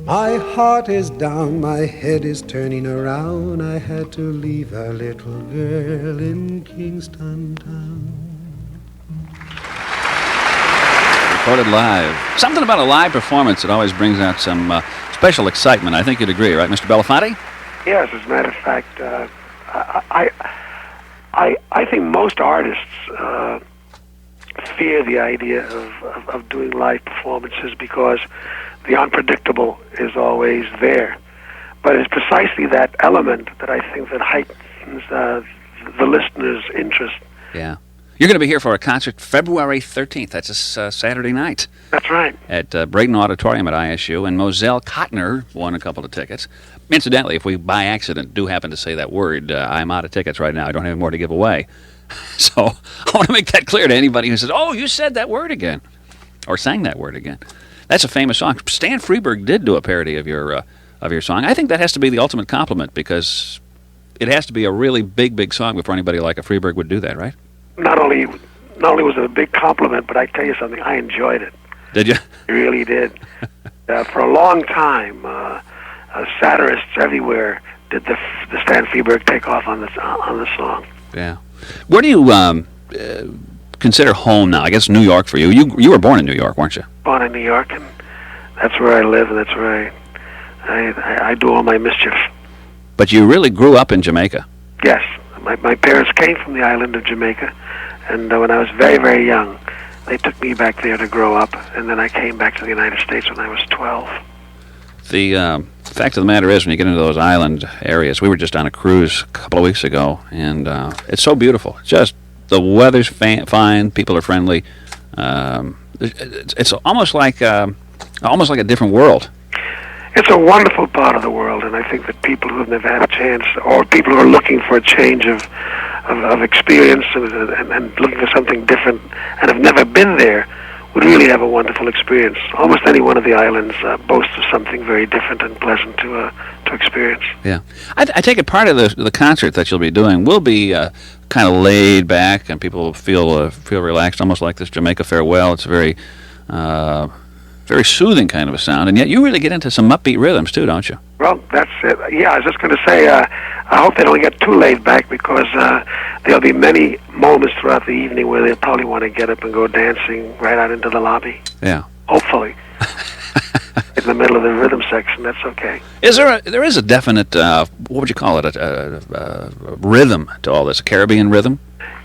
My heart is down, my head is turning around. I had to leave a little girl in Kingston Town. Recorded live. Something about a live performance that always brings out some special excitement. I think you'd agree, right, Mr. Belafonte? Yes, as a matter of fact, I think most artists fear the idea of doing live performances because the unpredictable is always there. But it's precisely that element that I think that heightens the listener's interest. Yeah. You're going to be here for a concert February 13th. That's a Saturday night. That's right. At Brayton Auditorium at ISU. And Moselle Cotner won a couple of tickets. Incidentally, if we by accident do happen to say that word, I'm out of tickets right now. I don't have any more to give away. So I want to make that clear to anybody who says, oh, you said that word again. Or sang that word again. That's a famous song. Stan Freberg did do a parody of your song. I think that has to be the ultimate compliment because it has to be a really big song before anybody like a Freberg would do that, right? Not only was it a big compliment, but I tell you something, I enjoyed it. Did you? I really did. For a long time, satirists everywhere did the Stan Freberg takeoff on the song. Yeah. Where do you consider home now? I guess New York for you. You were born in New York, weren't you? Born in New York, and that's where I live, and that's where I do all my mischief. But you really grew up in Jamaica. Yes. My parents came from the island of Jamaica, and when I was very, very young, they took me back there to grow up, and then I came back to the United States when I was 12. The fact of the matter is, when you get into those island areas, we were just on a cruise a couple of weeks ago, and it's so beautiful. Just the weather's fine, people are friendly. It's almost like a different world. It's a wonderful part of the world, and I think that people who have never had a chance, or people who are looking for a change of experience and looking for something different and have never been there, would really have a wonderful experience. Almost any one of the islands boasts of something very different and pleasant to experience. Yeah, I take it part of the concert that you'll be doing will be kind of laid back, and people feel relaxed, almost like this Jamaica farewell. It's very soothing kind of a sound, and yet you really get into some upbeat rhythms too, don't you? Well, that's it. Yeah, I was just going to say, I hope they don't get too laid back because there'll be many moments throughout the evening where they'll probably want to get up and go dancing right out into the lobby. Yeah. Hopefully. In the middle of the rhythm section, that's okay. There is a definite, what would you call it, a rhythm to all this, a Caribbean rhythm?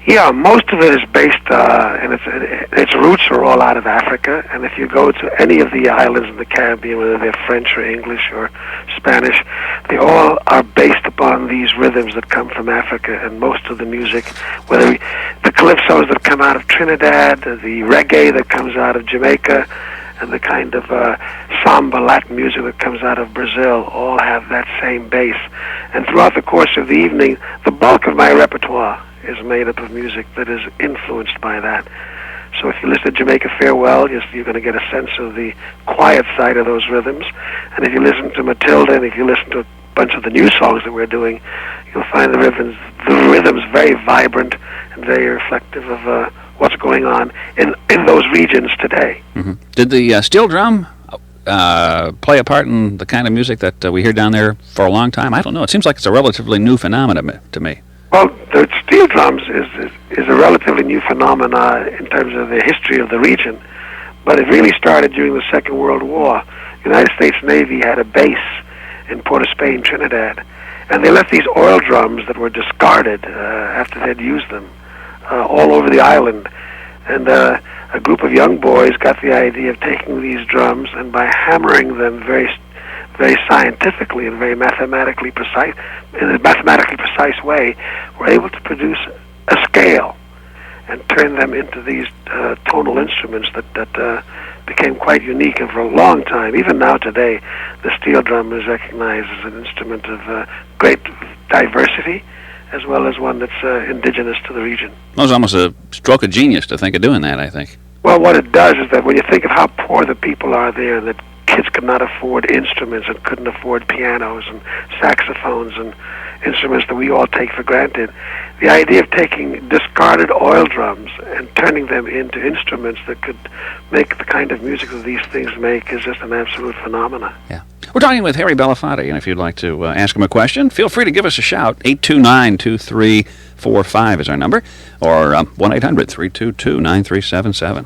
Yeah, most of it is based, and its roots are all out of Africa. And if you go to any of the islands in the Caribbean, whether they're French or English or Spanish, they all are based upon these rhythms that come from Africa. And most of the music, whether the calypsos that come out of Trinidad, the reggae that comes out of Jamaica, and the kind of samba Latin music that comes out of Brazil, all have that same base. And throughout the course of the evening, the bulk of my repertoire is made up of music that is influenced by that. So if you listen to Jamaica Farewell, you're going to get a sense of the quiet side of those rhythms. And if you listen to Matilda, and if you listen to a bunch of the new songs that we're doing, you'll find the rhythms very vibrant and very reflective of what's going on in those regions today. Mm-hmm. Did the steel drum play a part in the kind of music that we hear down there for a long time? I don't know. It seems like it's a relatively new phenomenon to me. Well, the steel drums is a relatively new phenomena in terms of the history of the region, but it really started during the Second World War. The United States Navy had a base in Port of Spain, Trinidad, and they left these oil drums that were discarded after they'd used them all over the island. And a group of young boys got the idea of taking these drums and by hammering them very scientifically and very mathematically precise way, were able to produce a scale and turn them into these tonal instruments that became quite unique. And for a long time, even now today, the steel drum is recognized as an instrument of great diversity, as well as one that's indigenous to the region. Well, it's almost a stroke of genius to think of doing that, I think. Well, what it does is that when you think of how poor the people are there, and that kids could not afford instruments and couldn't afford pianos and saxophones and instruments that we all take for granted, the idea of taking discarded oil drums and turning them into instruments that could make the kind of music that these things make is just an absolute phenomenon. Yeah. We're talking with Harry Belafonte, and if you'd like to ask him a question, feel free to give us a shout. 829-2345 is our number, or 1-800-322-9377.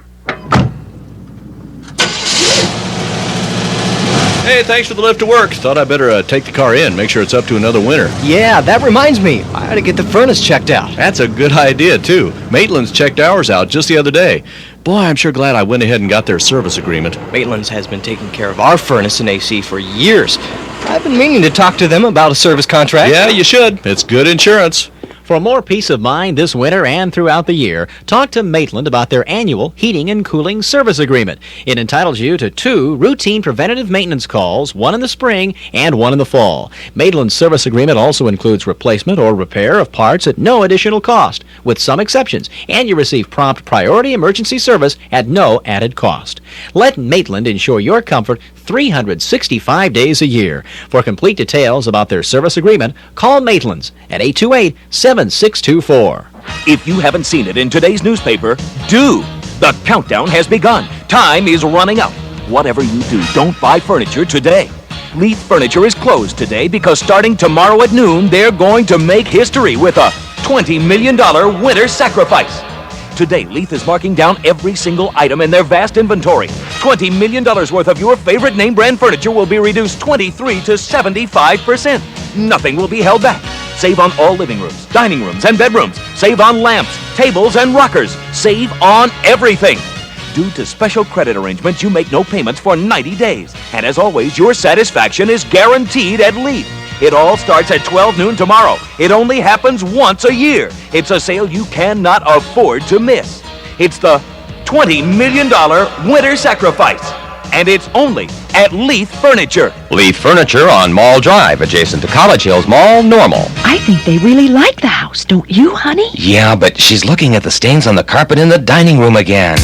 Hey, thanks for the lift to work. Thought I'd better take the car in, make sure it's up to another winter. Yeah, that reminds me. I ought to get the furnace checked out. That's a good idea, too. Maitland's checked ours out just the other day. Boy, I'm sure glad I went ahead and got their service agreement. Maitland's has been taking care of our furnace and AC for years. I've been meaning to talk to them about a service contract. Yeah, you should. It's good insurance. For more peace of mind this winter and throughout the year, talk to Maitland about their annual heating and cooling service agreement. It entitles you to 2 routine preventative maintenance calls, 1 in the spring and 1 in the fall. Maitland's service agreement also includes replacement or repair of parts at no additional cost, with some exceptions, and you receive prompt priority emergency service at no added cost. Let Maitland ensure your comfort 365 days a year. For complete details about their service agreement, call Maitland's at 828-7624. If you haven't seen it in today's newspaper, do. The countdown has begun. Time is running out. Whatever you do, don't buy furniture today. Leith Furniture is closed today because starting tomorrow at noon, they're going to make history with a $20 million winter sacrifice. Today, Leith is marking down every single item in their vast inventory. $20 million worth of your favorite name brand furniture will be reduced 23 to 75%. Nothing will be held back. Save on all living rooms, dining rooms, and bedrooms. Save on lamps, tables, and rockers. Save on everything. Due to special credit arrangements, you make no payments for 90 days. And as always, your satisfaction is guaranteed at Leith. It all starts at 12 noon tomorrow. It only happens once a year. It's a sale you cannot afford to miss. It's the $20 million winter sacrifice. And it's only at Leith Furniture. Leith Furniture on Mall Drive, adjacent to College Hills Mall, Normal. I think they really like the house, don't you, honey? Yeah, but she's looking at the stains on the carpet in the dining room again.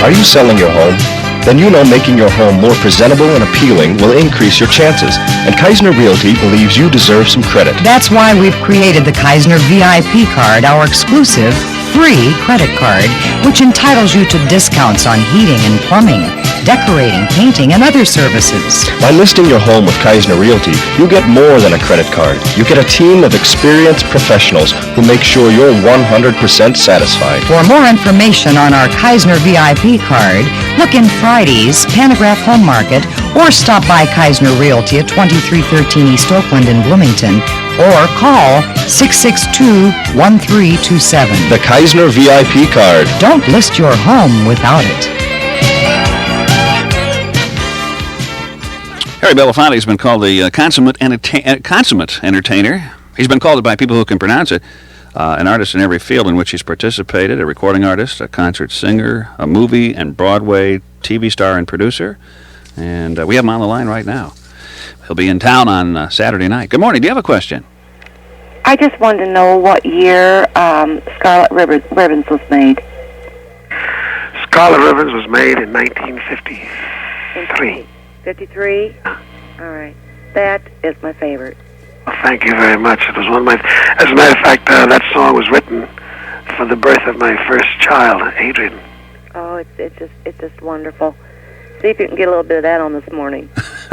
Are you selling your home? Then you know making your home more presentable and appealing will increase your chances. And Keisner Realty believes you deserve some credit. That's why we've created the Keisner VIP card, our exclusive free credit card, which entitles you to discounts on heating and plumbing, decorating, painting, and other services. By listing your home with Keisner Realty, you get more than a credit card. You get a team of experienced professionals who make sure you're 100% satisfied. For more information on our Keisner VIP card, look in Friday's Pantograph Home Market or stop by Keisner Realty at 2313 East Oakland in Bloomington, or call 662-1327. The Keisner VIP card. Don't list your home without it. Harry Belafonte has been called the consummate entertainer. He's been called it by people who can pronounce it. An artist in every field in which he's participated, a recording artist, a concert singer, a movie and Broadway TV star and producer. And we have him on the line right now. He'll be in town on Saturday night. Good morning. Do you have a question? I just wanted to know what year Scarlet Ribbons was made. Scarlet Ribbons was made in 1953. 53? All right. That is my favorite. Well, thank you very much. It was one of my... As a matter of fact, that song was written for the birth of my first child, Adrian. Oh, it's just wonderful. See if you can get a little bit of that on this morning.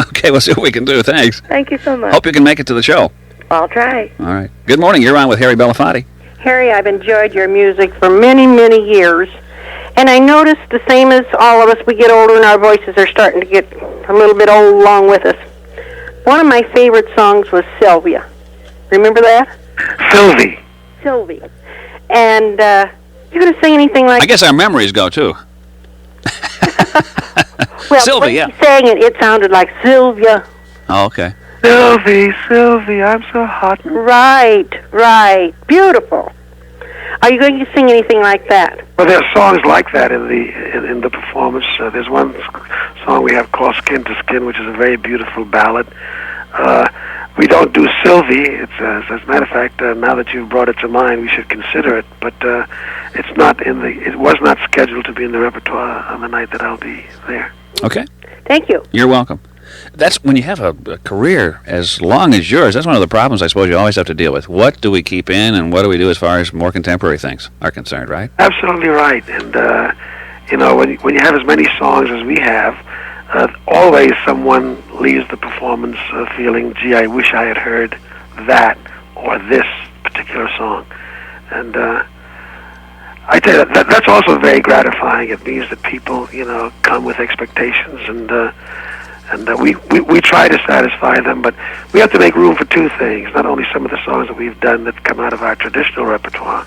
Okay, we'll see what we can do. Thanks. Thank you so much. Hope you can make it to the show. I'll try. All right. Good morning. You're on with Harry Belafonte. Harry, I've enjoyed your music for many, many years. And I noticed the same as all of us, we get older and our voices are starting to get a little bit old along with us. One of my favorite songs was Sylvia. Remember that? Sylvie. And you going to sing anything like... I guess our memories go, too. Well, Sylvie, when yeah. he sang it, it sounded like Sylvia. Oh, okay. Sylvie, I'm so hot. Right. Beautiful. Are you going to sing anything like that? Well, there are songs like that in the performance. There's one song we have called Skin to Skin, which is a very beautiful ballad. We don't do Sylvie. It's as a matter of fact, now that you've brought it to mind, we should consider it. But it's not in the. It was not scheduled to be in the repertoire on the night that I'll be there. Okay. Thank you. You're welcome. That's when you have a career as long as yours. That's one of the problems I suppose you always have to deal with. What do we keep in, and what do we do as far as more contemporary things are concerned? Right? Absolutely right. And you know, when you have as many songs as we have, always someone leaves the performance feeling, gee, I wish I had heard that or this particular song. And I tell you, that's also very gratifying. It means that people, you know, come with expectations, and we try to satisfy them, but we have to make room for two things. Not only some of the songs that we've done that come out of our traditional repertoire,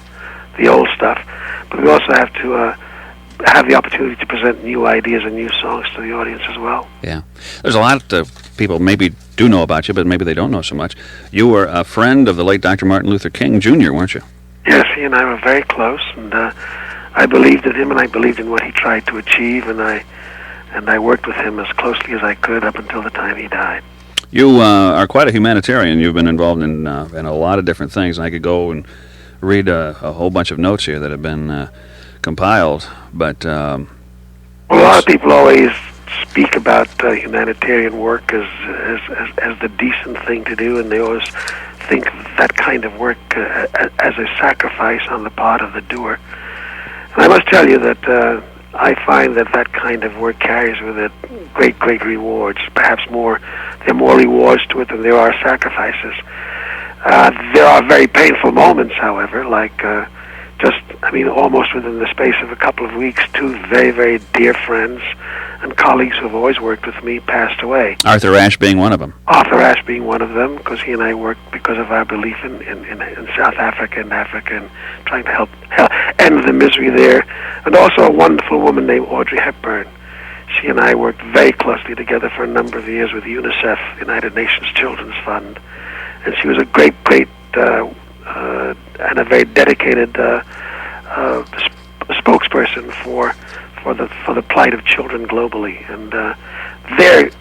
the old stuff, but we also have to have the opportunity to present new ideas and new songs to the audience as well. Yeah. There's a lot of people maybe do know about you, but maybe they don't know so much. You were a friend of the late Dr. Martin Luther King Jr., weren't you? Yes, he and I were very close, and I believed in him, and I believed in what he tried to achieve, and I worked with him as closely as I could up until the time he died. You are quite a humanitarian. You've been involved in a lot of different things, and I could go and read a whole bunch of notes here that have been compiled, but well, a lot of people always speak about humanitarian work as the decent thing to do, and they always think that kind of work as a sacrifice on the part of the doer. And I must tell you that I find that kind of work carries with it great rewards. Perhaps there are more rewards to it than there are sacrifices. There are very painful moments, however, like almost within the space of a couple of weeks, two very dear friends and colleagues who have always worked with me passed away. Arthur Ashe being one of them. Arthur Ashe being one of them, because he and I worked because of our belief in South Africa and Africa, and trying to help end the misery there. And also a wonderful woman named Audrey Hepburn. She and I worked very closely together for a number of years with UNICEF, United Nations Children's Fund. And she was a great and a very dedicated spokesperson for the plight of children globally. And there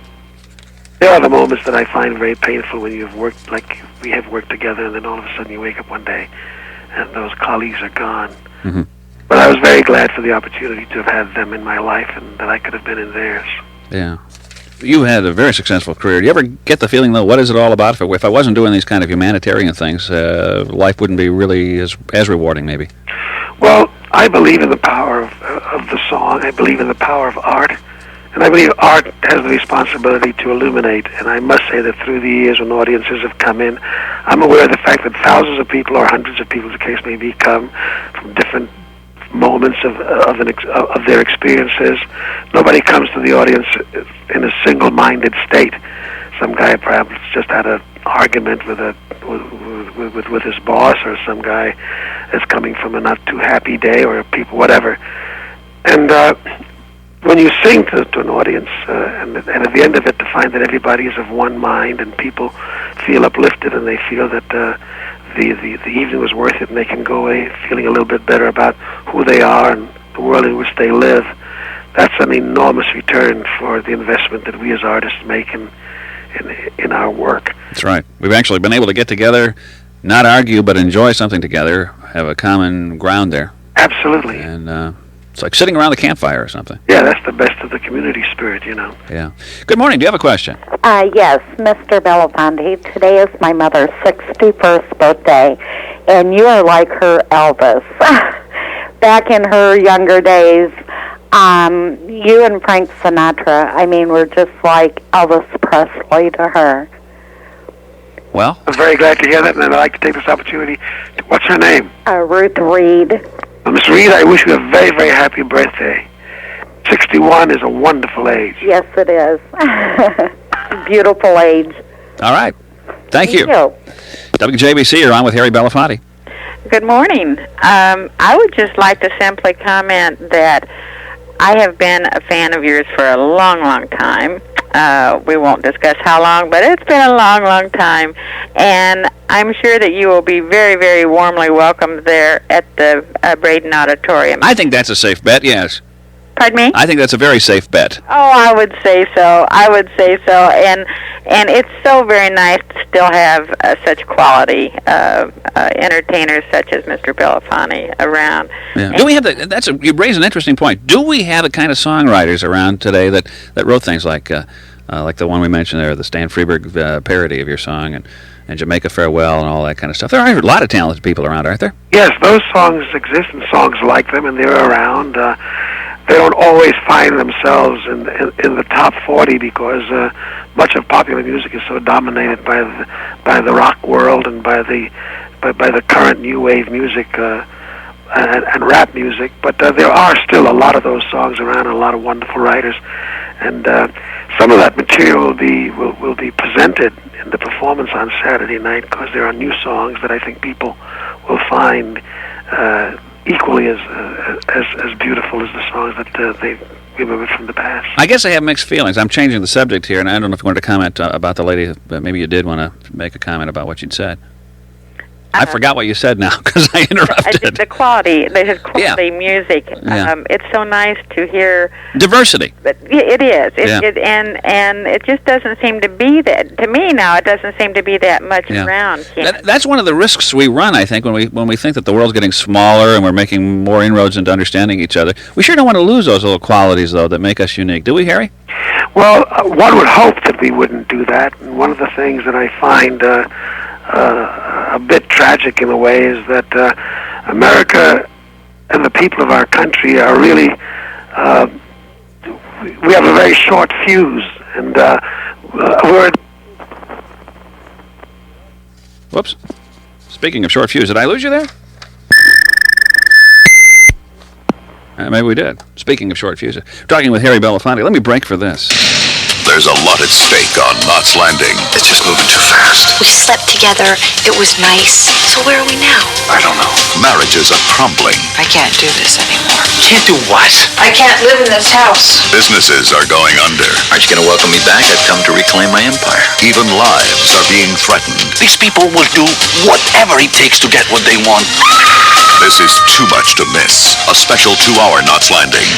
are the moments that I find very painful when you've worked like we have worked together, and then all of a sudden you wake up one day and those colleagues are gone. Mm-hmm. But I was very glad for the opportunity to have had them in my life, and that I could have been in theirs. Yeah. You had a very successful career. Do you ever get the feeling, though, what is it all about? If I wasn't doing these kind of humanitarian things, life wouldn't be really as rewarding, maybe? Well, I believe in the power of the song. I believe in the power of art. And I believe art has the responsibility to illuminate. And I must say that through the years when audiences have come in, I'm aware of the fact that thousands of people, or hundreds of people, as the case may be, come from different moments of their experiences. Nobody comes to the audience in a single-minded state. Some guy perhaps just had an argument with his boss, or some guy is coming from a not too happy day, or people, whatever. And when you sing to an audience, and at the end of it, to find that everybody is of one mind, and people feel uplifted, and they feel that the evening was worth it, and they can go away feeling a little bit better about who they are and the world in which they live. That's an enormous return for the investment that we as artists make in our work. That's right. We've actually been able to get together, not argue, but enjoy something together, have a common ground there. Absolutely. And it's like sitting around the campfire or something. Yeah, that's the best of the community spirit, you know. Yeah. Good morning. Do you have a question? Yes, Mr. Belafonte. Today is my mother's 61st birthday, and you are like her Elvis. Back in her younger days, you and Frank Sinatra, I mean, were just like Elvis Presley to her. Well, I'm very glad to hear that, and I'd like to take this opportunity. What's her name? Ruth Reed. Well, Miss Reed, I wish you a very, very happy birthday. 61 is a wonderful age. Yes, it is. Beautiful age. All right. Thank you. WJBC, you're on with Harry Belafonte. Good morning. I would just like to simply comment that I have been a fan of yours for a long time. We won't discuss how long, but it's been a long time. And I'm sure that you will be very, very warmly welcomed there at the Braden Auditorium. I think that's a safe bet, yes. Pardon me? I think that's a very safe bet. Oh, I would say so. And it's so very nice to still have such quality entertainers such as Mr. Belafonte around. Yeah. Do we have you raise an interesting point. Do we have the kind of songwriters around today that wrote things like the one we mentioned there, the Stan Freberg parody of your song, and Jamaica Farewell and all that kind of stuff? There are a lot of talented people around, aren't there? Yes, those songs exist, and songs like them, and they're around. they don't always find themselves in the top 40 because much of popular music is so dominated by the rock world and by the current new wave music and rap music. But there are still a lot of those songs around, and a lot of wonderful writers, and some of that material will be presented in the performance on Saturday night, because there are new songs that I think people will find equally as beautiful as the songs that they remember from the past. I guess I have mixed feelings. I'm changing the subject here, and I don't know if you wanted to comment about the lady, but maybe you did want to make a comment about what you'd said. I forgot what you said now because I interrupted. The quality music. Yeah. It's so nice to hear diversity. But it is. And it just doesn't seem to be that. To me now, it doesn't seem to be that much around. That's one of the risks we run, I think, when we think that the world's getting smaller and we're making more inroads into understanding each other. We sure don't want to lose those little qualities, though, that make us unique. Do we, Harry? Well, one would hope that we wouldn't do that. And one of the things that I find a bit tragic in a way is that America and the people of our country are really, we have a very short fuse, and we're... Whoops. Speaking of short fuse, did I lose you there? Maybe we did. Speaking of short fuses. Talking with Harry Belafonte. Let me break for this. There's a lot at stake on Knots Landing. It's just moving too fast. We slept together. It was nice. So where are we now? I don't know. Marriages are crumbling. I can't do this anymore. Can't do what? I can't live in this house. Businesses are going under. Aren't you going to welcome me back? I've come to reclaim my empire. Even lives are being threatened. These people will do whatever it takes to get what they want. This is too much to miss. A special 2-hour Knots Landing.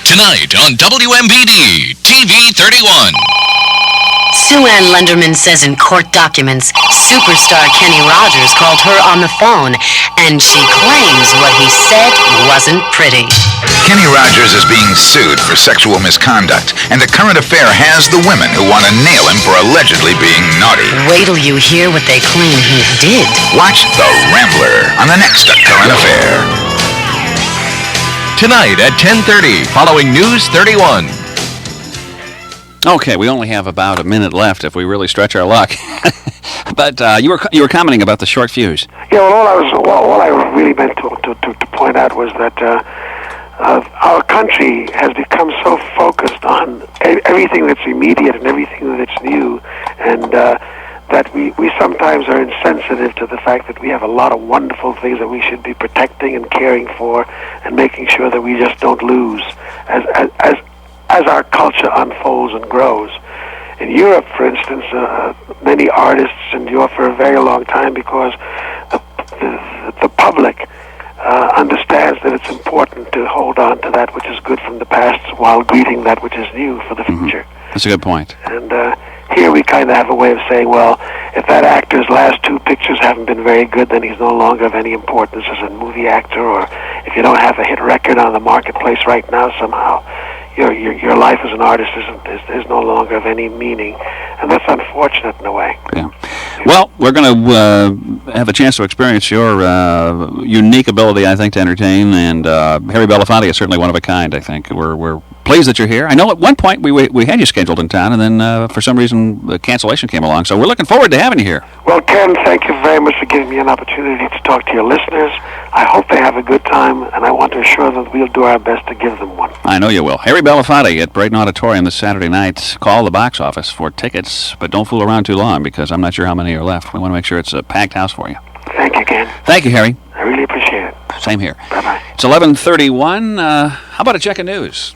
Tonight on WMBD TV 31. Sue Ann Lenderman says in court documents, superstar Kenny Rogers called her on the phone, and she claims what he said wasn't pretty. Kenny Rogers is being sued for sexual misconduct, and the current affair has the women who want to nail him for allegedly being naughty. Wait till you hear what they claim he did. Watch The Rambler on the next The Current Affair. Tonight at 10:30, following News 31. Okay, we only have about a minute left if we really stretch our luck. But you were commenting about the short fuse. Yeah, well, all I really meant to point out was that our country has become so focused on everything that's immediate and everything that's new, and that we sometimes are insensitive to the fact that we have a lot of wonderful things that we should be protecting and caring for, and making sure that we just don't lose as our culture unfolds and grows. In Europe, for instance, many artists endure for a very long time because the public understands that it's important to hold on to that which is good from the past while greeting that which is new for the future. That's a good point. And here we kind of have a way of saying, well, if that actor's last 2 pictures haven't been very good, then he's no longer of any importance as a movie actor, or if you don't have a hit record on the marketplace right now, somehow your life as an artist is no longer of any meaning, and that's unfortunate in a way. Yeah. Well, we're going to have a chance to experience your unique ability, I think, to entertain, and Harry Belafonte is certainly one of a kind, I think. We're pleased that you're here. I know at one point we had you scheduled in town, and then for some reason the cancellation came along, so we're looking forward to having you here. Well, Ken, thank you very much for giving me an opportunity to talk to your listeners. I hope they have a good time, and I want to assure them that we'll do our best to give them one. I know you will. Harry Belafonte at Brayton Auditorium this Saturday night. Call the box office for tickets, but don't fool around too long because I'm not sure how many are left. We want to make sure it's a packed house for you. Thank you, Ken. Thank you, Harry. I really appreciate it. Same here. Bye-bye. It's 11:31. How about a check of news?